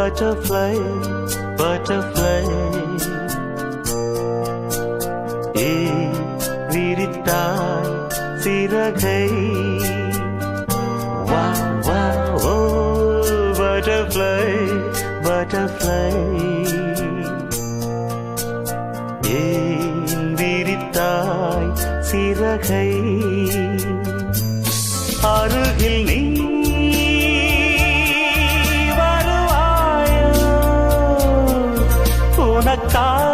butterfly, butterfly. ஏன் விரித்தாய் சிறகை? வா வா ஓ butterfly, butterfly. ஏன் விரித்தாய் சிறகை? அருகில் நீ வருவாயோ உனக்கா